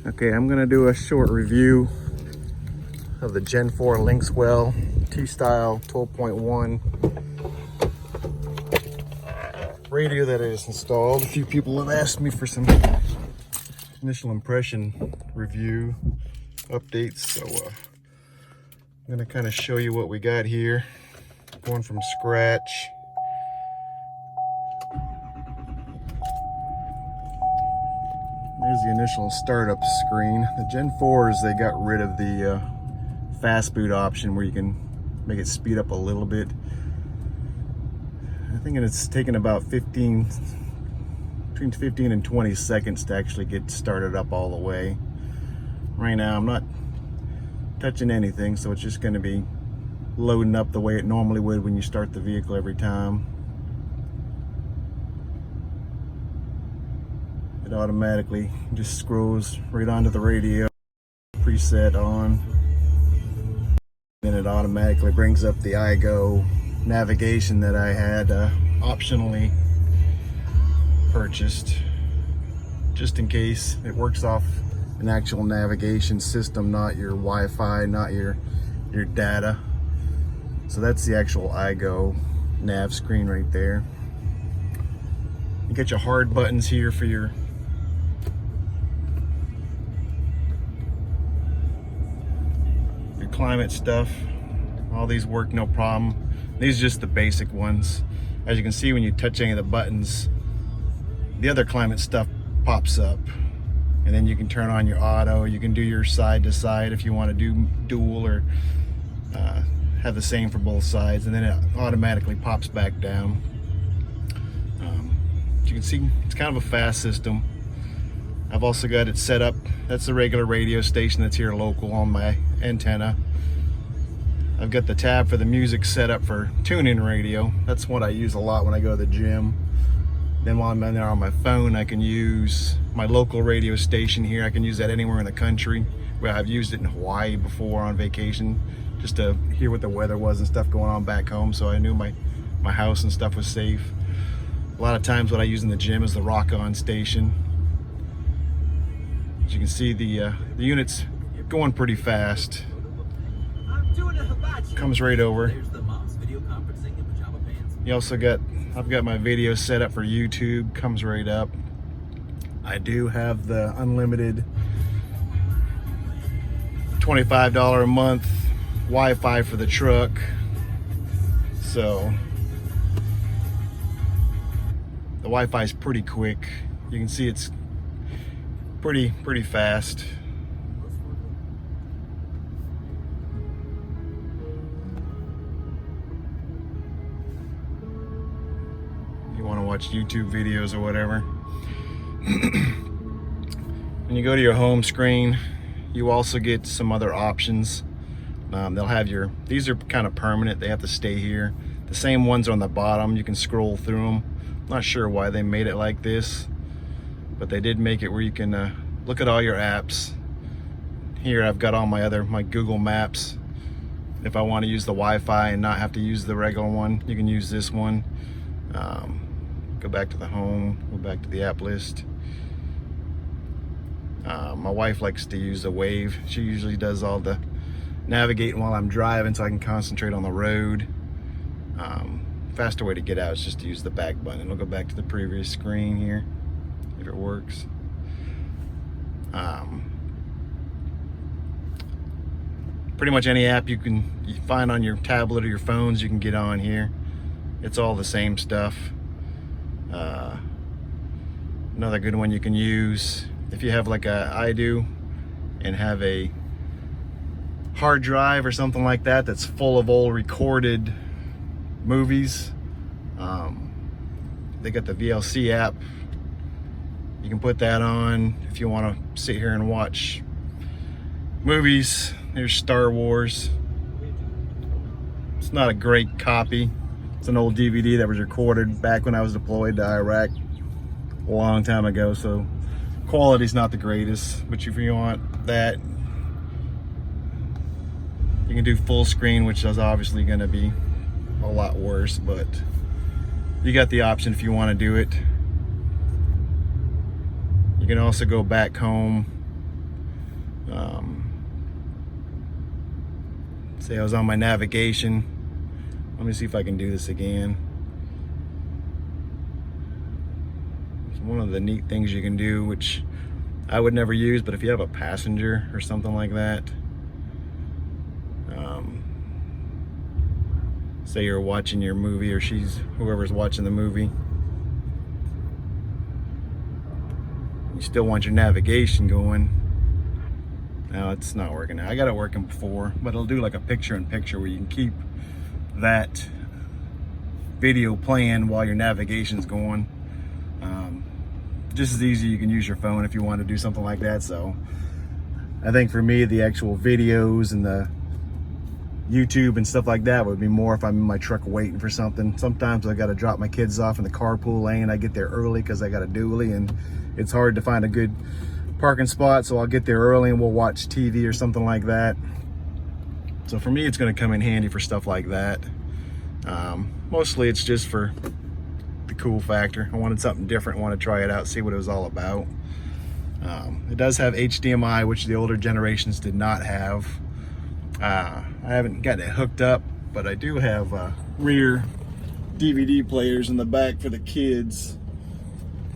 Okay, I'm gonna do a short review of the Gen 4 Linkswell T-Style 12.1 radio that is installed. A few people have asked me for some initial impression review updates, so I'm gonna kind of show you what we got here, going from scratch. There's the initial startup screen. The Gen 4s, they got rid of the fast boot option where you can make it speed up a little bit. I think it's taken about between 15 and 20 seconds to actually get started up all the way. Right now I'm not touching anything, so it's just going to be loading up the way it normally would when you start the vehicle every time. It automatically just scrolls right onto the radio, preset on. Then it automatically brings up the iGo navigation that I had optionally purchased, just in case. It works off an actual navigation system, not your Wi-Fi, not your data. So that's the actual iGo nav screen right there. You get your hard buttons here for your climate stuff. All these work no problem. These are just the basic ones. As you can see, when you touch any of the buttons, the other climate stuff pops up, and then you can turn on your auto. You can do your side to side if you want to do dual, or have the same for both sides, and then it automatically pops back down. As you can see, it's kind of a fast system. I've also got it set up. That's the regular radio station that's here local on my antenna. I've got the tab for the music set up for tune-in radio. That's what I use a lot when I go to the gym. Then while I'm in there on my phone, I can use my local radio station here. I can use that anywhere in the country. Well, I've used it in Hawaii before on vacation, just to hear what the weather was and stuff going on back home, so I knew my house and stuff was safe. A lot of times what I use in the gym is the rock-on station. As you can see, the unit's going pretty fast. Comes right over. You also I've got my video set up for YouTube, comes right up. I do have the unlimited $25 a month Wi-Fi for the truck, so the Wi-Fi is pretty quick. You can see it's pretty fast. You want to watch YouTube videos or whatever. When you go to your home screen, you also get some other options. They'll have these are kind of permanent, they have to stay here. The same ones on the bottom, you can scroll through them. Not sure why they made it like this, but they did make it where you can look at all your apps. Here I've got all my Google Maps. If I want to use the Wi-Fi and not have to use the regular one, you can use this one. Go back to the home, go back to the app list. My wife likes to use the Wave. She usually does all the navigating while I'm driving, so I can concentrate on the road. Faster way to get out is just to use the back button. It'll go back to the previous screen here, if it works. Pretty much any app you find on your tablet or your phones, you can get on here. It's all the same stuff. Another good one you can use if you have like I do and have a hard drive or something like that that's full of old recorded movies. They got the VLC app. You can put that on if you want to sit here and watch movies. There's Star Wars. It's not a great copy. It's an old DVD that was recorded back when I was deployed to Iraq a long time ago, so quality's not the greatest. But if you want that, you can do full screen, which is obviously going to be a lot worse, but you got the option if you want to do it. You can also go back home Say I was on my navigation. Let me see if I can do this again. It's one of the neat things you can do, which I would never use, but if you have a passenger or something like that, say you're watching your movie, or whoever's watching the movie, you still want your navigation going. Now it's not working now. I got it working before, but it'll do like a picture-in-picture where you can keep that video playing while your navigation's going. Just as easy, you can use your phone if you want to do something like that. So I think for me, the actual videos and the YouTube and stuff like that would be more if I'm in my truck waiting for something. Sometimes I got to drop my kids off in the carpool lane. I get there early because I got a dually and it's hard to find a good parking spot, so I'll get there early and we'll watch TV or something like that. So for me, it's going to come in handy for stuff like that. Mostly it's just for the cool factor. I wanted something different, want to try it out, see what it was all about. It does have HDMI, which the older generations did not have. I haven't gotten it hooked up, but I do have rear DVD players in the back for the kids.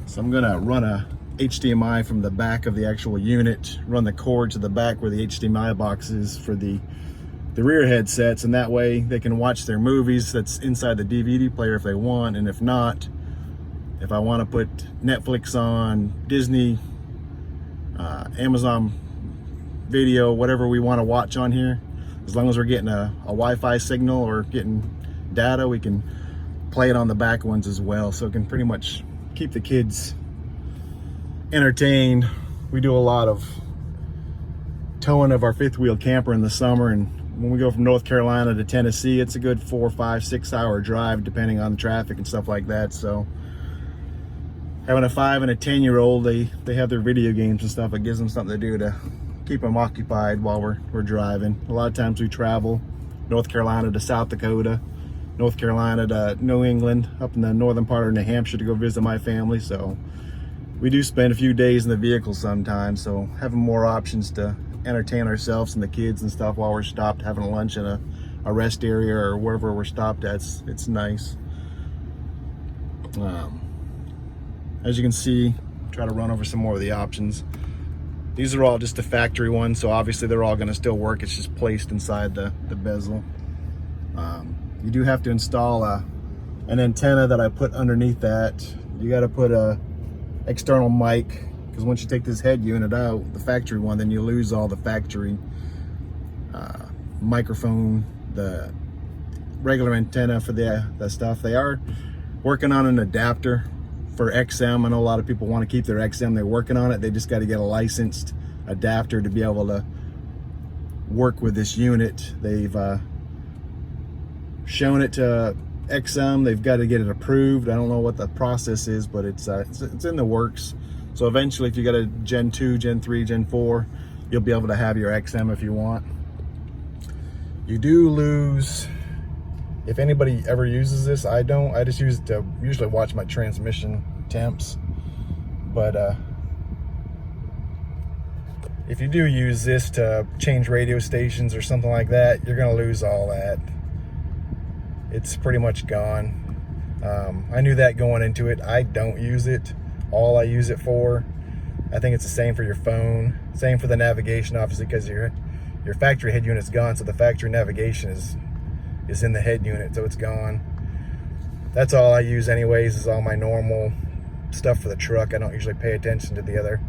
So I'm gonna run a HDMI from the back of the actual unit, run the cord to the back where the HDMI box is for the rear headsets, and that way they can watch their movies that's inside the DVD player if they want. And if not, if I want to put Netflix on, Disney, Amazon Video, whatever we want to watch on here, as long as we're getting a Wi-Fi signal or getting data, we can play it on the back ones as well. So it can pretty much keep the kids entertained. We do a lot of towing of our fifth wheel camper in the summer, and when we go from North Carolina to Tennessee, it's a good 4, 5, 6 hour drive depending on the traffic and stuff like that. So having a 5 and a 10-year-old, they have their video games and stuff. It gives them something to do to keep them occupied while we're driving. A lot of times we travel North Carolina to South Dakota, North Carolina to New England, up in the northern part of New Hampshire to go visit my family. So we do spend a few days in the vehicle sometimes, so having more options to entertain ourselves and the kids and stuff while we're stopped having lunch in a rest area or wherever we're stopped at, it's nice. As you can see, try to run over some more of the options. These are all just the factory ones, so obviously they're all going to still work. It's just placed inside the bezel. You do have to install an antenna that I put underneath that. You got to put a external mic, because once you take this head unit out, the factory one, then you lose all the factory microphone, the regular antenna for the stuff. They are working on an adapter for XM. I know a lot of people want to keep their XM. They're working on it. They just got to get a licensed adapter to be able to work with this unit. They've shown it to XM. They've got to get it approved. I don't know what the process is, but it's in the works. So eventually, if you got a Gen 2, Gen 3, Gen 4, you'll be able to have your XM if you want. You do lose, if anybody ever uses this, I don't. I just use it to usually watch my transmission temps. But if you do use this to change radio stations or something like that, you're gonna lose all that. It's pretty much gone. I knew that going into it. I don't use it. All I use it for, I think it's the same for your phone, same for the navigation, obviously, because your factory head unit's gone, so the factory navigation is in the head unit, so it's gone. That's all I use anyways, is all my normal stuff for the truck. I don't usually pay attention to the other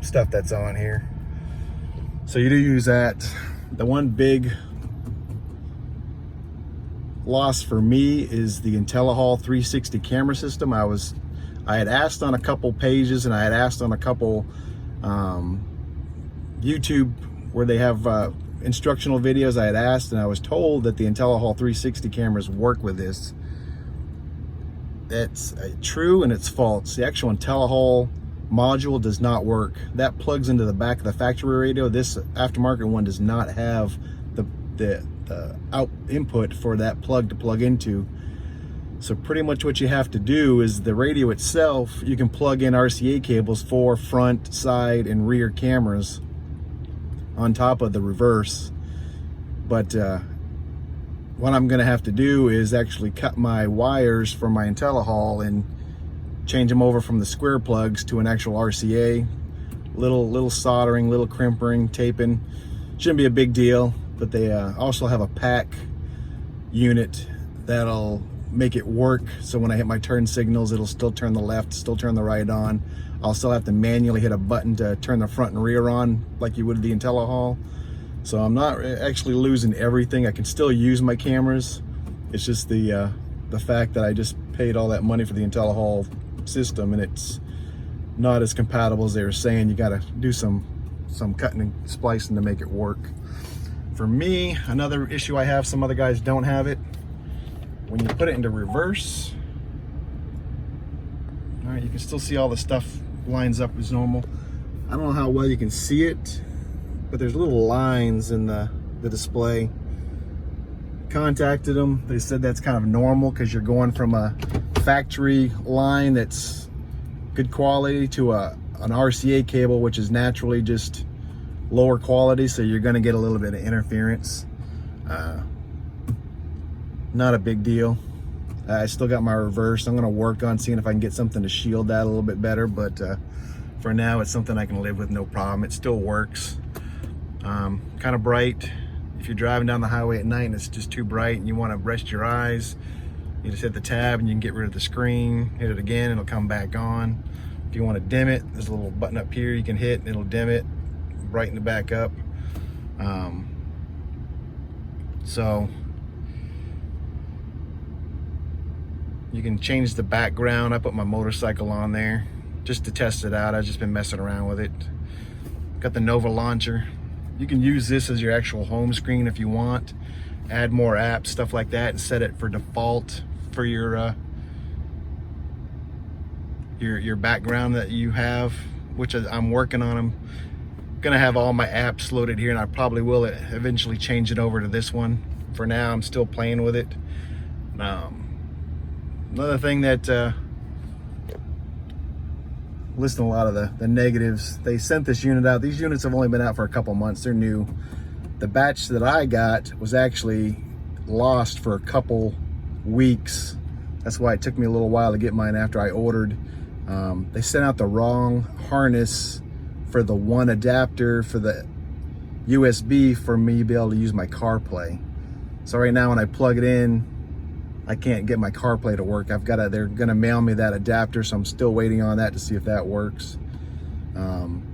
stuff that's on here. So you do use that. The one big loss for me is the IntelliHall 360 camera system. I had asked on a couple pages, and I had asked on a couple YouTube where they have instructional videos. I had asked, and I was told that the IntelliHall 360 cameras work with this. That's true, and it's false. The actual IntelliHall module does not work. That plugs into the back of the factory radio. This aftermarket one does not have the out input for that plug to plug into. So pretty much what you have to do is the radio itself, you can plug in RCA cables for front, side, and rear cameras on top of the reverse. But what I'm gonna have to do is actually cut my wires for my IntelliHall and change them over from the square plugs to an actual RCA. Little soldering, little crimping, taping. Shouldn't be a big deal, but they also have a pack unit that'll make it work, so when I hit my turn signals, it'll still turn the left, still turn the right on. I'll still have to manually hit a button to turn the front and rear on like you would the IntelliHall. So I'm not actually losing everything. I can still use my cameras. It's just the fact that I just paid all that money for the IntelliHall system, and it's not as compatible as they were saying. You got to do some cutting and splicing to make it work. For me, another issue I have, some other guys don't have it. When you put it into reverse, all right, you can still see all the stuff lines up as normal. I don't know how well you can see it, but there's little lines in the display. Contacted them, they said that's kind of normal because you're going from a factory line that's good quality to an RCA cable, which is naturally just lower quality, so you're going to get a little bit of interference. Not a big deal. I still got my reverse. I'm going to work on seeing if I can get something to shield that a little bit better, but for now it's something I can live with, no problem. It still works. Kind of bright. If you're driving down the highway at night and it's just too bright and you want to rest your eyes, you just hit the tab and you can get rid of the screen. Hit it again, it'll come back on. If you want to dim it, there's a little button up here you can hit and it'll dim it, brighten it back up. So you can change the background. I put my motorcycle on there just to test it out. I've just been messing around with it. Got the Nova launcher. You can use this as your actual home screen if you want. Add more apps, stuff like that, and set it for default for your background that you have, which I'm working on. I'm gonna have all my apps loaded here, and I probably will eventually change it over to this one. For now, I'm still playing with it. Another thing that listing a lot of the negatives. They sent this unit out. These units have only been out for a couple months. They're new. The batch that I got was actually lost for a couple weeks. That's why it took me a little while to get mine after I ordered. They sent out the wrong harness for the one adapter for the USB for me to be able to use my CarPlay. So right now when I plug it in, I can't get my CarPlay to work. They're gonna mail me that adapter, so I'm still waiting on that to see if that works.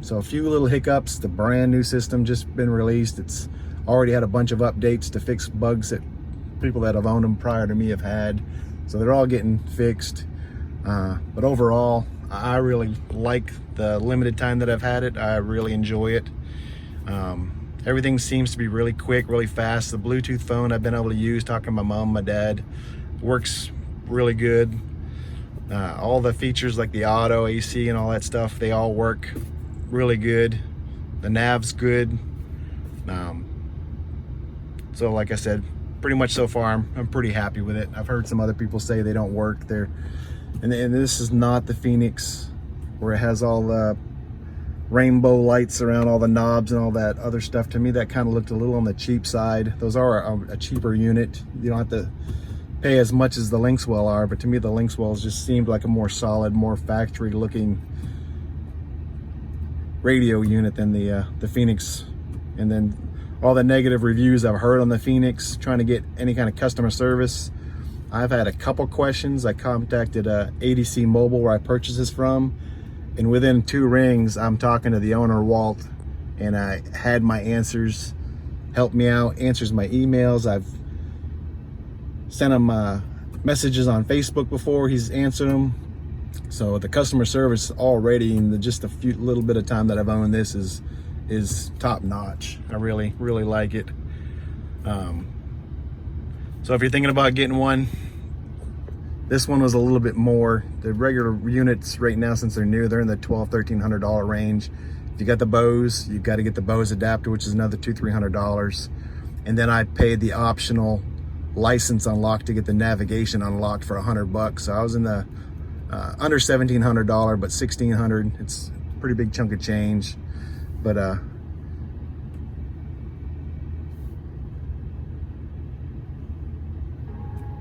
So a few little hiccups. The brand new system just been released. It's already had a bunch of updates to fix bugs that people that have owned them prior to me have had. So they're all getting fixed. But overall, I really like the limited time that I've had it. I really enjoy it. Everything seems to be really quick, really fast. The Bluetooth phone I've been able to use, talking to my mom, my dad, works really good. All the features like the auto, AC, and all that stuff, they all work really good. The nav's good. So like I said, pretty much so far, I'm pretty happy with it. I've heard some other people say they don't work. And this is not the Phoenix where it has all the rainbow lights around all the knobs and all that other stuff. To me, that kind of looked a little on the cheap side. Those are a cheaper unit. You don't have to pay as much as the Linkswell are, but to me the Linkswells just seemed like a more solid, more factory looking radio unit than the Phoenix. And then all the negative reviews I've heard on the Phoenix, trying to get any kind of customer service. I've had a couple questions. I contacted ADC Mobile where I purchased this from, and within 2 rings I'm talking to the owner, Walt, and I had my answers, helped me out, answers my emails. I've sent him messages on Facebook before, he's answered them. So the customer service already in just a little bit of time that I've owned this is top notch. I really like it. So if you're thinking about getting one, this one was a little bit more. The regular units right now, since they're new, they're in the $1,200–1,300 range. If you got the Bose, you got to get the Bose adapter, which is another $200–300. And then I paid the optional license unlocked to get the navigation unlocked for $100. So I was in the under $1,700, but $1,600. It's a pretty big chunk of change. But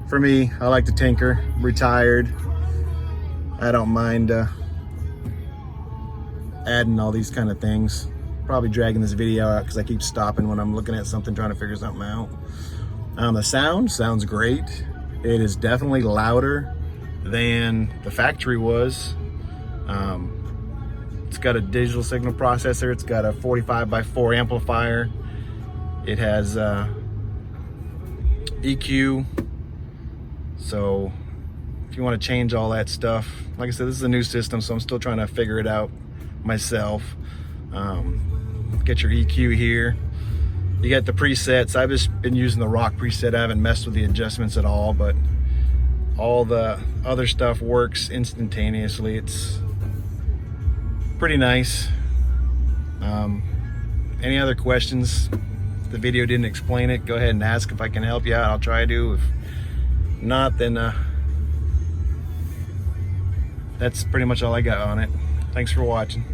for me, I like to tinker. Retired. I don't mind adding all these kind of things. Probably dragging this video out because I keep stopping when I'm looking at something, trying to figure something out. The sound sounds great. It is definitely louder than the factory was. It's got a digital signal processor. It's got a 45x4 amplifier. It has EQ. So if you want to change all that stuff, like I said, this is a new system, so I'm still trying to figure it out myself. Get your EQ here. You got the presets. I've just been using the rock preset. I haven't messed with the adjustments at all, but all the other stuff works instantaneously. It's pretty nice. Any other questions? If the video didn't explain it, go ahead and ask. If I can help you out, I'll try to. If not, then that's pretty much all I got on it. Thanks for watching.